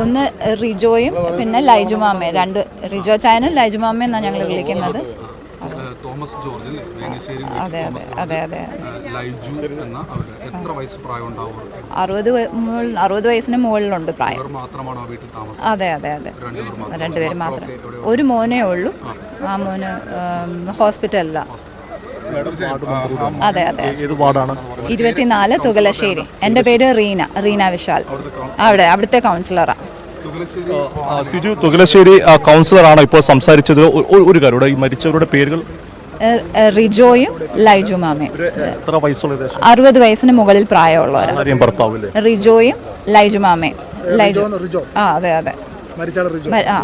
ഒന്ന് റിജോയും പിന്നെ ലൈജു മാമയും, രണ്ട് റിജോ ചായനും ലൈജു മാമയും എന്നാണ് ഞങ്ങൾ വിളിക്കുന്നത്. തോമസ് ജോർജ് അല്ലേ, വേങ്ങശ്ശേരി. അതെ അതെ അതെ അതെ. ലൈജു എന്ന അവര് എത്ര വയസ്സ് പ്രായം ഉണ്ടാവും? 60 വയസ്സിന് മുകളിലുണ്ട് പ്രായം. മാത്രമാണോ വീട്ടിൽ താമസം? അതെ അതെ അതെ, രണ്ടുപേരും മാത്രം. ഒരു മോനേ ഉള്ളൂ. ആ മോന് ഹോസ്പിറ്റലിലാണ്. അതെ അതെ. 24 തുകലശ്ശേരി. എൻ്റെ പേര് റീന വിശാൽ. അവിടുത്തെ കൗൺസിലറാണ്. സിജു, തുകലശ്ശേരി കൗൺസിലറാണ് ഇപ്പോൾ സംസാരിച്ചത്. ഒരു കാര്യം, ഈ മരിച്ചവരുടെ പേരുകൾ? റിജോയും ലൈജു മാമയും. എത്ര വയസ്സുള്ള? 60 വയസ്സിന് മുകളിൽ പ്രായമുള്ളവരാണ്. റിജോയും ലൈജു മാമയും. ലൈജു, അതെ അതെ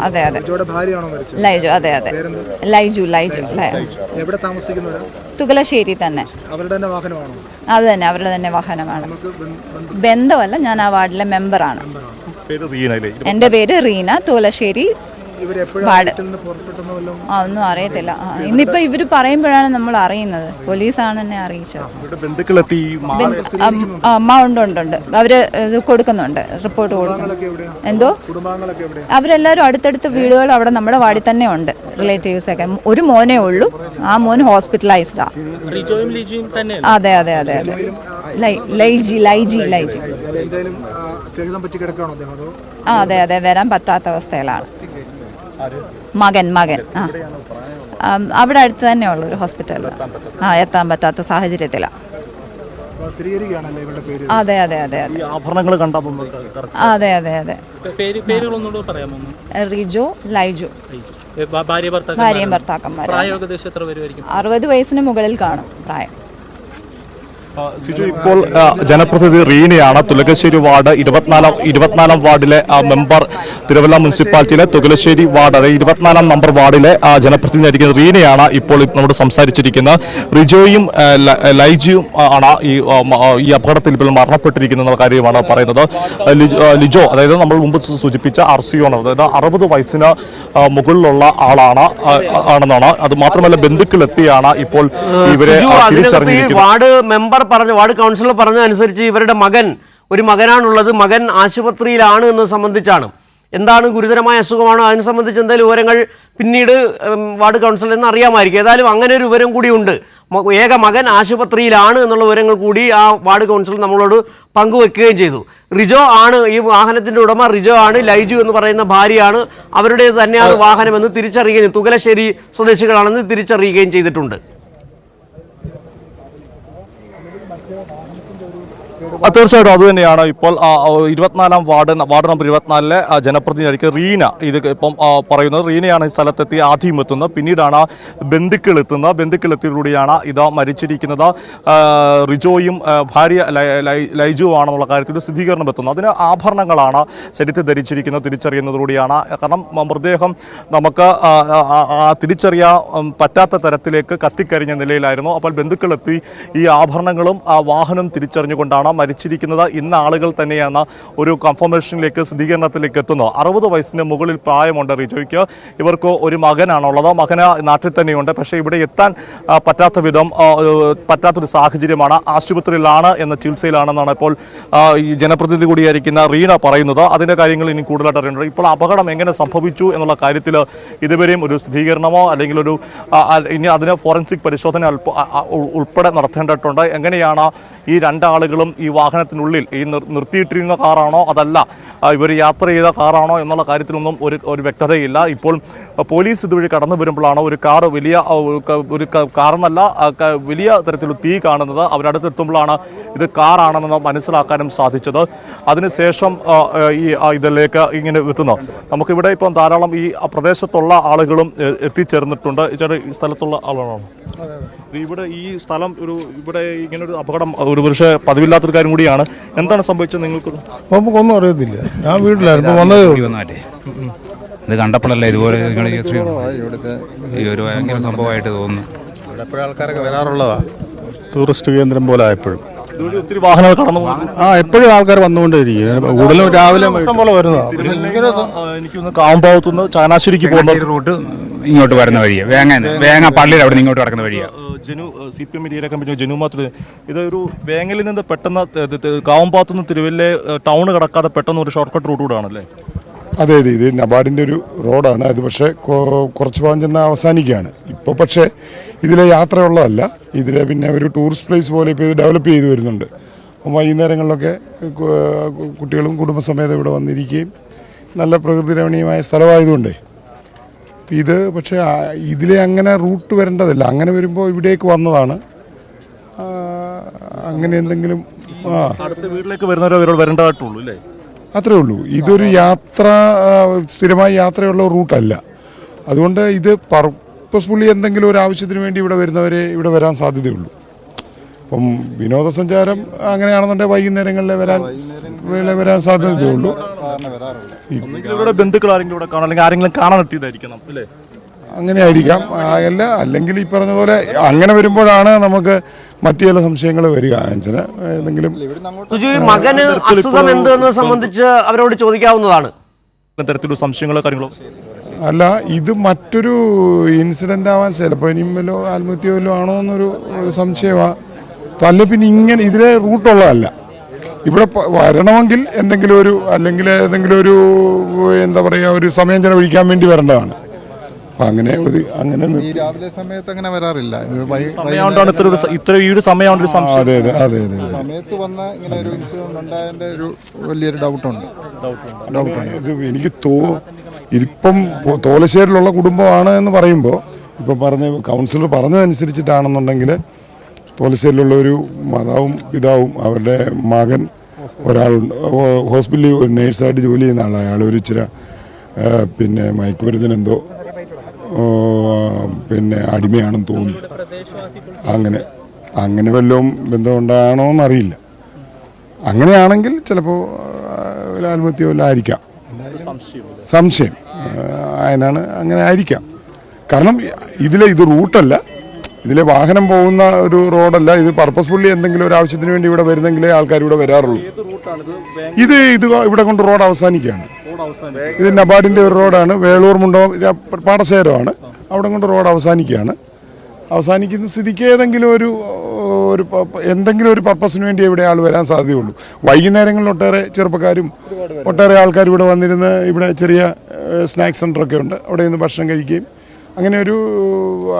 അതെ അതെ. ലൈജു, അതെ അതെ. ലൈജു തുകലശ്ശേരി തന്നെ. അത് തന്നെ, അവരുടെ തന്നെ വാഹനമാണ്. ബന്ധമല്ല, ഞാൻ ആ വാർഡിലെ മെമ്പറാണ്. എൻ്റെ പേര് റീന, തുകലശ്ശേരി വാർഡ്. ഒന്നും അറിയത്തില്ല. ഇന്നിപ്പോ ഇവര് പറയുമ്പോഴാണ് നമ്മൾ അറിയുന്നത്. പോലീസാണ് എന്നെ അറിയിച്ചത്. അമ്മ ഉണ്ട്. അവര് ഇത് കൊടുക്കുന്നുണ്ട്, റിപ്പോർട്ട് കൊടുക്കുന്നുണ്ട്. എന്തോ, അവരെല്ലാരും അടുത്തടുത്ത വീടുകൾ അവിടെ നമ്മുടെ വാർഡിൽ തന്നെ ഉണ്ട്, റിലേറ്റീവ്സ് ഒക്കെ. ഒരു മോനേ ഉള്ളൂ. ആ മോൻ ഹോസ്പിറ്റലൈസ്ഡാ. അതെ അതെ അതെ അതെ. ലൈജി. അതെ അതെ, വരാൻ പറ്റാത്ത അവസ്ഥയിലാണ്. മകൻ അവിടെ അടുത്ത് തന്നെ ഉള്ളൊരു ഹോസ്പിറ്റലിൽ എത്താൻ പറ്റാത്ത സാഹചര്യത്തിലാണ്. അതെ അതെ അതെ അതെ. അതെ അതെ അതെ. റിജോ, ലൈജു, ഭാര്യയും ഭർത്താക്കന്മാർ. 60 വയസ്സിന് മുകളിൽ കാണും പ്രായം. സിജു, ഇപ്പോൾ ജനപ്രതിനിധി റീനയാണ്. തുകലശ്ശേരി വാർഡ് 24 വാർഡിലെ മെമ്പർ. തിരുവല്ല മുനിസിപ്പാലിറ്റിയിലെ തുകലശ്ശേരി വാർഡ്, അതായത് 24 നമ്പർ വാർഡിലെ ജനപ്രതിനിധിയായിരിക്കുന്ന റീനയാണ് ഇപ്പോൾ നമ്മോട് സംസാരിച്ചിരിക്കുന്നത്. റിജോയും ലൈജിയും ആണ് ഈ അപകടത്തിൽ ഇപ്പോൾ മരണപ്പെട്ടിരിക്കുന്ന കാര്യമാണ് പറയുന്നത്. ലിജോ, അതായത് നമ്മൾ മുമ്പ് സൂചിപ്പിച്ച RCO ആണ്, അതായത് 60 വയസ്സിന് മുകളിലുള്ള ആണെന്നാണ്. അത് മാത്രമല്ല, ബന്ധുക്കളെത്തിയാണ് ഇപ്പോൾ ഇവരെ തിരിച്ചറിഞ്ഞിരിക്കുന്നത്. വാർഡ് കൗൺസിലർ പറഞ്ഞതനുസരിച്ച് ഇവരുടെ ഒരു മകനാണുള്ളത്. മകൻ ആശുപത്രിയിലാണ് എന്ന് സംബന്ധിച്ചാണ്. എന്താണ്, ഗുരുതരമായ അസുഖമാണോ, അതിനെ സംബന്ധിച്ച് എന്തെങ്കിലും വിവരങ്ങൾ പിന്നീട് വാർഡ് കൗൺസിലറിന് അറിയാമായിരിക്കും. ഏതായാലും അങ്ങനെ ഒരു വിവരം കൂടിയുണ്ട്. ഏക മകൻ ആശുപത്രിയിലാണ് എന്നുള്ള വിവരങ്ങൾ കൂടി ആ വാർഡ് കൗൺസിലർ നമ്മളോട് പങ്കുവെക്കുകയും ചെയ്തു. റിജോ ആണ് ഈ വാഹനത്തിൻ്റെ ഉടമ. റിജോ ആണ്. ലൈജു എന്ന് പറയുന്ന ഭാര്യയാണ്. അവരുടേത് തന്നെയാണ് വാഹനമെന്ന് തിരിച്ചറിയുകയും, തുകലശ്ശേരി സ്വദേശികളാണെന്ന് തിരിച്ചറിയുകയും ചെയ്തിട്ടുണ്ട്. തീർച്ചയായിട്ടും അതുതന്നെയാണ്. ഇപ്പോൾ 24 വാർഡ് നമ്പർ 24 ജനപ്രതിനിധിയായിരിക്കും റീന. ഇത് ഇപ്പം പറയുന്നത് റീനയാണ് ഈ സ്ഥലത്തെത്തി ആദ്യം എത്തുന്നത്. പിന്നീടാണ് ബന്ധുക്കളെത്തിയതിലൂടെയാണ് ഇത് മരിച്ചിരിക്കുന്നത്. റിജോയും ഭാര്യ ലൈജുവാണെന്നുള്ള കാര്യത്തിൽ സ്ഥിരീകരണം എത്തുന്നത്. അതിന് ആഭരണങ്ങളാണ് ശരീരത്തിൽ ധരിച്ചിരിക്കുന്നത് തിരിച്ചറിയുന്നതിലൂടെയാണ്. കാരണം മൃതദേഹം നമുക്ക് തിരിച്ചറിയാൻ പറ്റാത്ത തരത്തിലേക്ക് കത്തിക്കരിഞ്ഞ നിലയിലായിരുന്നു. അപ്പോൾ ബന്ധുക്കളെത്തി ഈ ആഭരണങ്ങളും വാഹനം തിരിച്ചറിഞ്ഞുകൊണ്ടാണ് മരിച്ചിരിക്കുന്നത്. ഇന്ന ആളുകൾ തന്നെയാണ് ഒരു കൺഫർമേഷനിലേക്ക്, സ്ഥിരീകരണത്തിലേക്ക് എത്തുന്നത്. 60 വയസ്സിന് മുകളിൽ പ്രായമുണ്ട് റിജോയ്ക്ക്. ഇവർക്ക് ഒരു മകനാണുള്ളത്. മകന് നാട്ടിൽ തന്നെയുണ്ട്. പക്ഷേ ഇവിടെ എത്താൻ പറ്റാത്തൊരു സാഹചര്യമാണ്. ആശുപത്രിയിലാണ് എന്ന ചികിത്സയിലാണെന്നാണ് ഇപ്പോൾ ഈ ജനപ്രതിനിധി കൂടിയായിരിക്കുന്ന റീന പറയുന്നത്. അതിൻ്റെ കാര്യങ്ങൾ ഇനി കൂടുതലായിട്ട് അറിയേണ്ടത്. ഇപ്പോൾ അപകടം എങ്ങനെ സംഭവിച്ചു എന്നുള്ള കാര്യത്തിൽ ഇതുവരെയും ഒരു സ്ഥിരീകരണമോ അല്ലെങ്കിൽ ഇനി അതിന് ഫോറൻസിക് പരിശോധന ഉൾപ്പെടെ നടത്തേണ്ടതുണ്ട്. എങ്ങനെയാണ് ഈ രണ്ടാളുകളും ഈ വാഹനത്തിനുള്ളിൽ ഈ നിർത്തിയിട്ടിരുന്ന കാറാണോ അതല്ല ഇവർ യാത്ര ചെയ്ത കാറാണോ എന്നുള്ള കാര്യത്തിലൊന്നും ഒരു വ്യക്തതയില്ല. ഇപ്പോൾ പോലീസ് ഇതുവഴി കടന്നു വരുമ്പോഴാണ് ഒരു കാറെന്നല്ല വലിയ തരത്തിൽ തീ കാണുന്നത്. അവരടുത്തെത്തുമ്പോഴാണ് ഇത് കാറാണെന്ന് മനസ്സിലാക്കാനും സാധിച്ചത്. അതിനുശേഷം ഇതിലേക്ക് ഇങ്ങനെ എത്തുന്നത്. നമുക്കിവിടെ ഇപ്പം ധാരാളം ഈ പ്രദേശത്തുള്ള ആളുകളും എത്തിച്ചേർന്നിട്ടുണ്ട്. ഈ സ്ഥലത്തുള്ള ആളാണോ ഇവിടെ ഈ സ്ഥലം ഇവിടെ ഇങ്ങനൊരു അപകടം ഒരു പക്ഷേ പതിവില്ലാത്തൊരു കാര്യം കൂടിയാണ്. എന്താണ് സംഭവിച്ചത് നിങ്ങൾക്ക്? നമുക്കൊന്നും അറിയത്തില്ല. ഞാൻ വീട്ടിലായിരുന്നു, വന്നതേ ഉള്ളൂ. ഇത് കണ്ടപ്പോഴല്ലേ ഇതുപോലെ ഈ ഒരു ഭയങ്കര സംഭവമായിട്ട് തോന്നുന്നു. ഇവിടെ എപ്പോഴും ആൾക്കാരൊക്കെ വരാറുള്ളതാണ്. ടൂറിസ്റ്റ് കേന്ദ്രം പോലെ ആയപ്പോഴും ഒത്തിരി വാഹനങ്ങൾ കടന്നു എപ്പോഴും ആൾക്കാർ വന്നുകൊണ്ടിരിക്കും. കൂടുതലും രാവിലെ പോലെ വരുന്നതാണ്. എനിക്കൊന്ന് കാവുംഭാഗത്തുനിന്ന് ചങ്ങനാശ്ശേരിക്ക് പോകുന്ന റൂട്ട് ഇങ്ങോട്ട് വരുന്ന വഴിയാണ്. വേങ്ങ പള്ളിയിൽ അവിടെ നിന്ന് ഇങ്ങോട്ട് കിടക്കുന്ന വഴിയാണ്. CPM ഏരിയ കമ്മിറ്റി ജനു മാത്രം ഇതൊരു വേങ്ങലിൽ നിന്ന് പെട്ടെന്ന് കാവുംഭാഗത്തുനിന്ന് തിരുവല്ല ടൗൺ കടക്കാതെ പെട്ടെന്ന് ഒരു ഷോർട്ട് കട്ട് റൂട്ട് കൂടെ ആണല്ലേ? അതെ അതെ, ഇത് നബാർഡിൻ്റെ ഒരു റോഡാണ്. അത് പക്ഷേ കുറച്ച് ഭാഗം ചെന്നാൽ അവസാനിക്കുകയാണ്. ഇപ്പോൾ പക്ഷേ ഇതിലെ യാത്രയുള്ളതല്ല, ഇതിലെ പിന്നെ ഒരു ടൂറിസ്റ്റ് പ്ലേസ് പോലെ ഇപ്പോൾ ഇത് ഡെവലപ്പ് ചെയ്ത് വരുന്നുണ്ട്. അപ്പം വൈകുന്നേരങ്ങളിലൊക്കെ കുട്ടികളും കുടുംബസമേതം ഇവിടെ വന്നിരിക്കുകയും നല്ല പ്രകൃതി രമണീയമായ സ്ഥലമായതുകൊണ്ടേ ഇത് പക്ഷേ ഇതിലെ അങ്ങനെ റൂട്ട് വരേണ്ടതല്ല. അങ്ങനെ വരുമ്പോൾ ഇവിടേക്ക് വന്നതാണ്. അങ്ങനെ എന്തെങ്കിലും അടുത്ത വീട്ടിലേക്ക് വരുന്നവരോ വരേണ്ടതായിട്ടുള്ളൂ അല്ലേ? അത്രേ ഉള്ളൂ. ഇതൊരു യാത്ര സ്ഥിരമായി യാത്രയുള്ള റൂട്ടല്ല. അതുകൊണ്ട് ഇത് പർപ്പസ്ഫുള്ളി എന്തെങ്കിലും ഒരു ആവശ്യത്തിന് വേണ്ടി ഇവിടെ വരുന്നവരെ ഇവിടെ വരാൻ സാധ്യതയുള്ളൂ. അപ്പം വിനോദസഞ്ചാരം അങ്ങനെയാണെന്നുണ്ടെങ്കിൽ വൈകുന്നേരങ്ങളിൽ വരാൻ സാധ്യതയുള്ളൂ. ഇവിടെ ബന്ധുക്കൾ ആരെങ്കിലും ഇവിടെ കാണാൻ അല്ലെങ്കിൽ ആരെങ്കിലും കാണാൻ എത്തിയതായിരിക്കണം അല്ലേ? അങ്ങനെ ആയിരിക്കാം. അല്ല, അല്ലെങ്കിൽ ഈ പറഞ്ഞ പോലെ അങ്ങനെ വരുമ്പോഴാണ് നമുക്ക് മറ്റു ചില സംശയങ്ങൾ വരിക. എന്തെങ്കിലും മകന് അസുഖം എന്തെന്ന് സംബന്ധിച്ച് അവരോട് ചോദിക്കാവുന്നതാണ്. തരത്തിലുള്ള സംശയങ്ങളോ കാര്യങ്ങളോ അല്ല, ഇത് മറ്റൊരു ഇൻസിഡന്റ് ആവാൻ ചിലപ്പോൾ ഇനിയും വല്ലോ ആത്മഹത്യ വല്ലോ ആണോ എന്നൊരു സംശയമാണ്. അല്ല, പിന്നെ ഇങ്ങനെ ഇതിലെ റൂട്ടുള്ളതല്ല. ഇവിടെ വരണമെങ്കിൽ എന്തെങ്കിലും ഒരു അല്ലെങ്കിൽ ഏതെങ്കിലും ഒരു എന്താ പറയുക ഒരു സമയം ചെലവഴിക്കാൻ വേണ്ടി വരേണ്ടതാണ്. അങ്ങനെ രാവിലെ സമയത്ത് അങ്ങനെ വരാറില്ല. അതെ അതെ അതെ അതെ സമയത്ത് വന്ന ഇങ്ങനെ ഒരു ഇൻസിഡന്റ് ഉണ്ടായതിന്റെ ഒരു വലിയൊരു ഡൗട്ടുണ്ട്. ഇത് എനിക്ക് ഇതിപ്പം തോലശ്ശേരിയിലുള്ള കുടുംബമാണ് എന്ന് പറയുമ്പോൾ ഇപ്പം കൗൺസിലർ പറഞ്ഞതനുസരിച്ചിട്ടാണെന്നുണ്ടെങ്കിൽ തോലശ്ശേരിയിലുള്ള ഒരു മാതാവും പിതാവും അവരുടെ മകൻ ഒരാളുണ്ട്, ഹോസ്പിറ്റലിൽ ഒരു നേഴ്സായിട്ട് ജോലി ചെയ്യുന്ന ആളാണ്. അയാൾ ഒരു ഇച്ചിരി പിന്നെ മയക്കുമരുന്നിനെന്തോ പിന്നെ അടിമയാണെന്ന് തോന്നുന്നു. അങ്ങനെ വല്ലതും ബന്ധമുണ്ടാണോ എന്നറിയില്ല. അങ്ങനെയാണെങ്കിൽ ചിലപ്പോൾ ആത്മഹത്യ വല്ലതും ആയിരിക്കാം. സംശയം അതിനാണ്, അങ്ങനെ ആയിരിക്കാം. കാരണം ഇത് റൂട്ടല്ല, ഇതിലെ വാഹനം പോകുന്ന ഒരു റോഡല്ല. ഇത് പർപ്പസ്ഫുള്ളി എന്തെങ്കിലും ഒരു ആവശ്യത്തിന് വേണ്ടി ഇവിടെ വരുന്നെങ്കിലേ ആൾക്കാർ ഇവിടെ വരാറുള്ളൂ. ഇത് ഇവിടെ കൊണ്ട് റോഡ് അവസാനിക്കുകയാണ്. ഇത് നബാർഡിൻ്റെ ഒരു റോഡാണ്. വേളൂർ മുണ്ടോ പാടശേഖരമാണ്. അവിടെ കൊണ്ട് റോഡ് അവസാനിക്കുകയാണ്. അവസാനിക്കുന്ന സ്ഥിതിക്ക് എന്തെങ്കിലും ഒരു പർപ്പസിന് വേണ്ടി ഇവിടെ ആൾ വരാൻ സാധ്യതയുള്ളൂ. വൈകുന്നേരങ്ങളിൽ ഒട്ടേറെ ചെറുപ്പക്കാരും ഒട്ടേറെ ആൾക്കാർ ഇവിടെ വന്നിരുന്ന് ഇവിടെ ചെറിയ സ്നാക്സ് സെൻ്ററൊക്കെ ഉണ്ട്. അവിടെ നിന്ന് ഭക്ഷണം കഴിക്കുകയും അങ്ങനെ ഒരു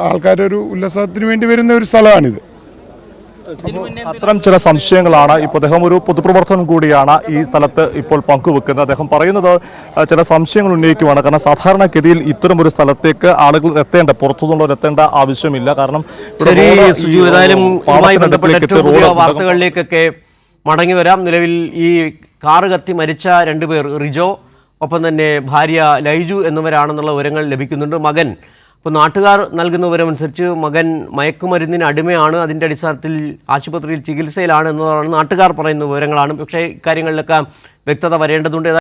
ആൾക്കാരൊരു ഉല്ലാസത്തിന് വേണ്ടി വരുന്ന ഒരു സ്ഥലമാണിത്. അത്തരം ചില സംശയങ്ങളാണ് ഇപ്പോൾ അദ്ദേഹം ഒരു പൊതുപ്രവർത്തനം കൂടിയാണ് ഈ സ്ഥലത്ത് ഇപ്പോൾ പങ്കുവെക്കുന്നത്. അദ്ദേഹം പറയുന്നത് ചില സംശയങ്ങൾ ഉന്നയിക്കുവാണ്. കാരണം സാധാരണഗതിയിൽ ഇത്തരം ഒരു സ്ഥലത്തേക്ക് ആളുകൾ പുറത്തുനിന്നുള്ളവർ എത്തേണ്ട ആവശ്യമില്ല. കാരണം വാർത്തകളിലേക്കൊക്കെ മടങ്ങി വരാം. നിലവിൽ ഈ കാറ് കത്തി മരിച്ച രണ്ടുപേർ റിജോ ഒപ്പം തന്നെ ഭാര്യ ലൈജു എന്നിവരാണെന്നുള്ള വിവരങ്ങൾ ലഭിക്കുന്നുണ്ട്. മകൻ ഇപ്പോൾ നാട്ടുകാർ നൽകുന്ന വിവരമനുസരിച്ച് മകൻ മയക്കുമരുന്നിന് അടിമയാണ്, അതിൻ്റെ അടിസ്ഥാനത്തിൽ ആശുപത്രിയിൽ ചികിത്സയിലാണ് എന്നതാണ് നാട്ടുകാർ പറയുന്ന വിവരങ്ങളാണ്. പക്ഷേ ഇക്കാര്യങ്ങളിലൊക്കെ വ്യക്തത വരേണ്ടതുണ്ട്.